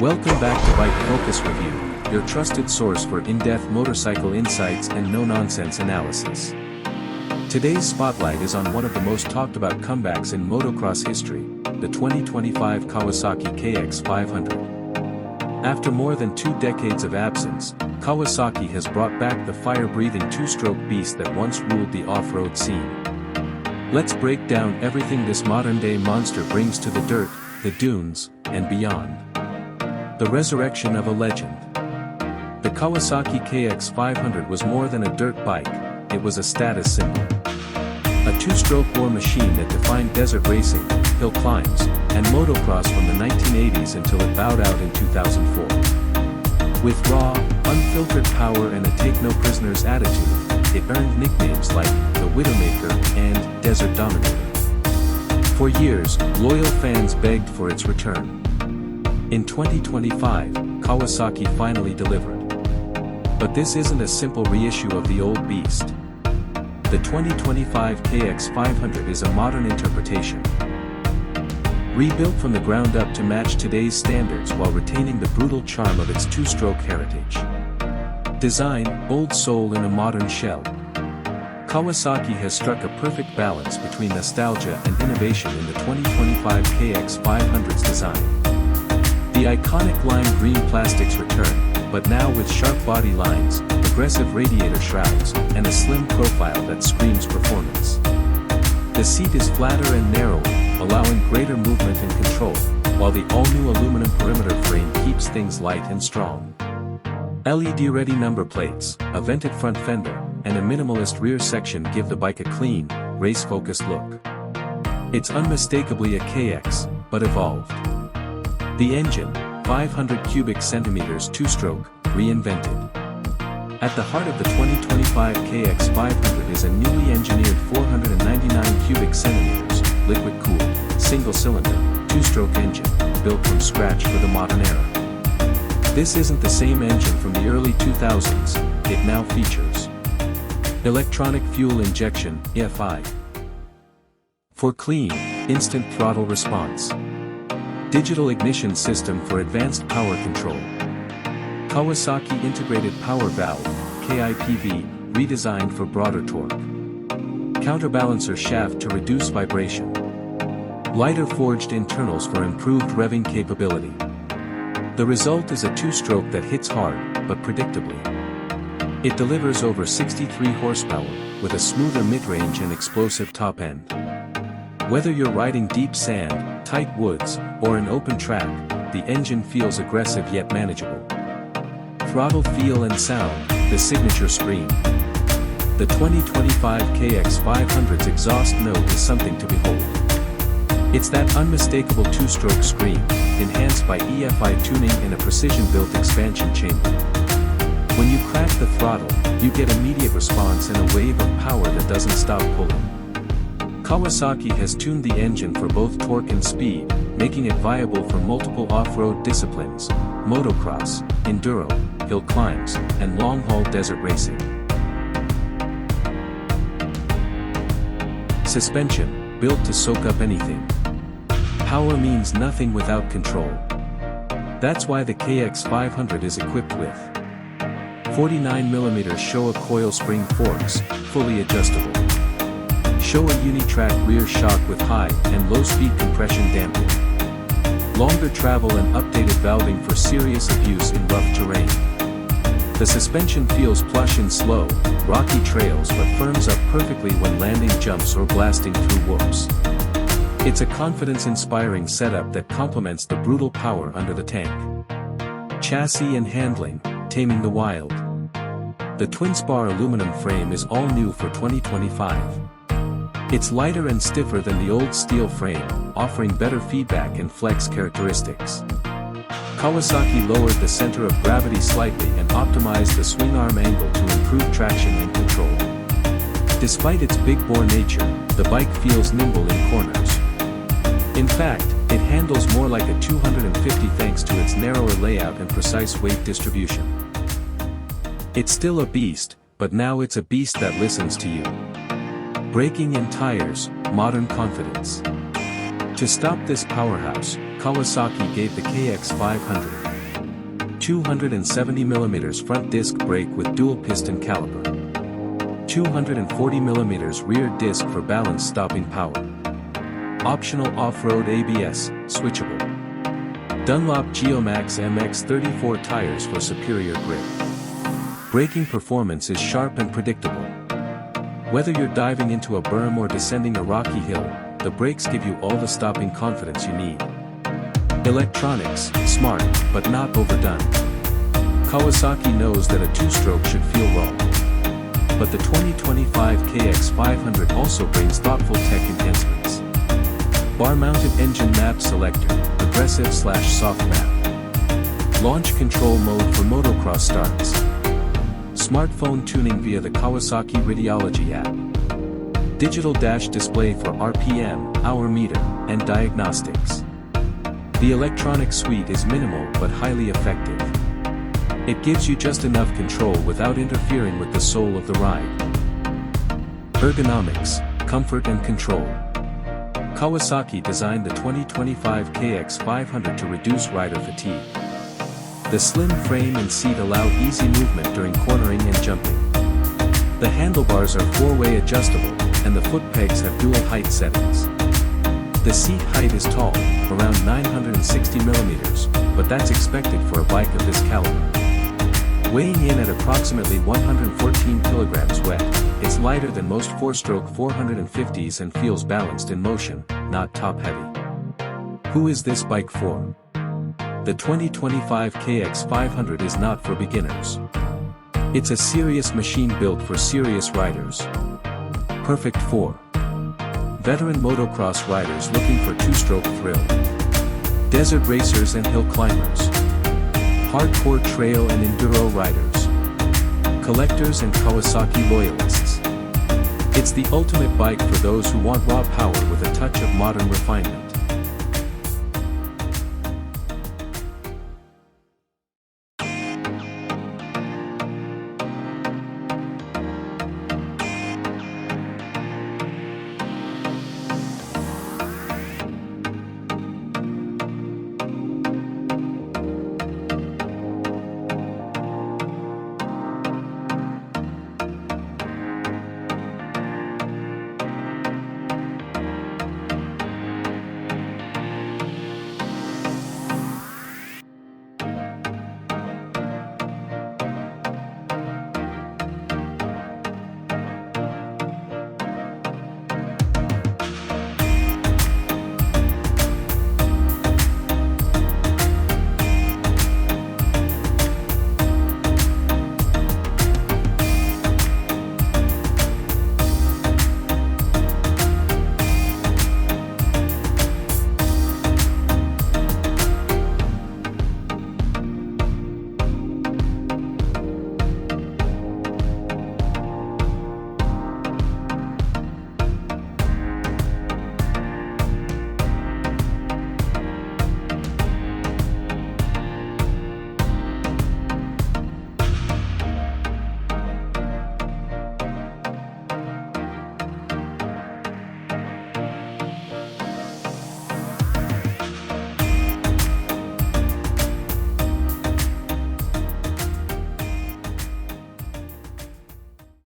Welcome back to Bike Focus Review, your trusted source for in-depth motorcycle insights and no-nonsense analysis. Today's spotlight is on one of the most talked-about comebacks in motocross history, the 2025 Kawasaki KX 500. After more than 2 decades of absence, Kawasaki has brought back the fire-breathing two-stroke beast that once ruled the off-road scene. Let's break down everything this modern-day monster brings to the dirt, the dunes, and beyond. The resurrection of a legend. The Kawasaki KX 500 was more than a dirt bike, it was a status symbol. A two-stroke war machine that defined desert racing, hill climbs, and motocross from the 1980s until it bowed out in 2004. With raw, unfiltered power and a take-no-prisoners attitude, it earned nicknames like the Widowmaker and Desert Dominator. For years, loyal fans begged for its return. In 2025, Kawasaki finally delivered. But this isn't a simple reissue of the old beast. The 2025 KX 500 is a modern interpretation. Rebuilt from the ground up to match today's standards while retaining the brutal charm of its two-stroke heritage. Design, old soul in a modern shell. Kawasaki has struck a perfect balance between nostalgia and innovation in the 2025 KX 500's design. The iconic lime green plastics return, but now with sharp body lines, aggressive radiator shrouds, and a slim profile that screams performance. The seat is flatter and narrower, allowing greater movement and control, while the all-new aluminum perimeter frame keeps things light and strong. LED-ready number plates, a vented front fender, and a minimalist rear section give the bike a clean, race-focused look. It's unmistakably a KX, but evolved. The engine, 500 cubic centimeters two-stroke, reinvented. At the heart of the 2025 KX 500 is a newly engineered 499 cubic centimeters, liquid-cooled, single-cylinder, two-stroke engine, built from scratch for the modern era. This isn't the same engine from the early 2000s, it now features electronic fuel injection, EFI, for clean, instant throttle response. Digital ignition system for advanced power control. Kawasaki integrated power valve, KIPV, redesigned for broader torque. Counterbalancer shaft to reduce vibration. Lighter forged internals for improved revving capability. The result is a two-stroke that hits hard, but predictably. It delivers over 63 horsepower, with a smoother mid-range and explosive top end. Whether you're riding deep sand, tight woods, or an open track, the engine feels aggressive yet manageable. Throttle feel and sound, the signature scream. The 2025 KX 500's exhaust note is something to behold. It's that unmistakable two-stroke scream, enhanced by EFI tuning and a precision-built expansion chamber. When you crack the throttle, you get immediate response and a wave of power that doesn't stop pulling. Kawasaki has tuned the engine for both torque and speed, making it viable for multiple off-road disciplines, motocross, enduro, hill climbs, and long-haul desert racing. Suspension, built to soak up anything. Power means nothing without control. That's why the KX 500 is equipped with 49mm Showa coil spring forks, fully adjustable. Showa Unitrack rear shock with high and low-speed compression damping. Longer travel and updated valving for serious abuse in rough terrain. The suspension feels plush in slow, rocky trails but firms up perfectly when landing jumps or blasting through whoops. It's a confidence-inspiring setup that complements the brutal power under the tank. Chassis and handling, taming the wild. The twin-spar aluminum frame is all new for 2025. It's lighter and stiffer than the old steel frame, offering better feedback and flex characteristics. Kawasaki lowered the center of gravity slightly and optimized the swing arm angle to improve traction and control. Despite its big-bore nature, the bike feels nimble in corners. In fact, it handles more like a 250 thanks to its narrower layout and precise weight distribution. It's still a beast, but now it's a beast that listens to you. Braking and tires, modern confidence. To stop this powerhouse, Kawasaki gave the KX 500 270mm front disc brake with dual piston caliper. 240mm rear disc for balance stopping power. Optional off-road ABS, switchable. Dunlop Geomax MX34 tires for superior grip. Braking performance is sharp and predictable. Whether you're diving into a berm or descending a rocky hill, the brakes give you all the stopping confidence you need. Electronics, smart, but not overdone. Kawasaki knows that a two-stroke should feel raw. But the 2025 KX500 also brings thoughtful tech enhancements. Bar-mounted engine map selector, aggressive/soft map. Launch control mode for motocross starts. Smartphone tuning via the Kawasaki Radiology app. Digital dash display for RPM, hour meter, and diagnostics. The electronic suite is minimal but highly effective. It gives you just enough control without interfering with the soul of the ride. Ergonomics, comfort and control. Kawasaki designed the 2025 KX500 to reduce rider fatigue. The slim frame and seat allow easy movement during cornering and jumping. The handlebars are four-way adjustable, and the foot pegs have dual height settings. The seat height is tall, around 960mm, but that's expected for a bike of this caliber. Weighing in at approximately 114 kilograms wet, it's lighter than most four-stroke 450s and feels balanced in motion, not top-heavy. Who is this bike for? The 2025 KX500 is not for beginners. It's a serious machine built for serious riders. Perfect for veteran motocross riders looking for two-stroke thrill. Desert racers and hill climbers. Hardcore trail and enduro riders. Collectors and Kawasaki loyalists. It's the ultimate bike for those who want raw power with a touch of modern refinement.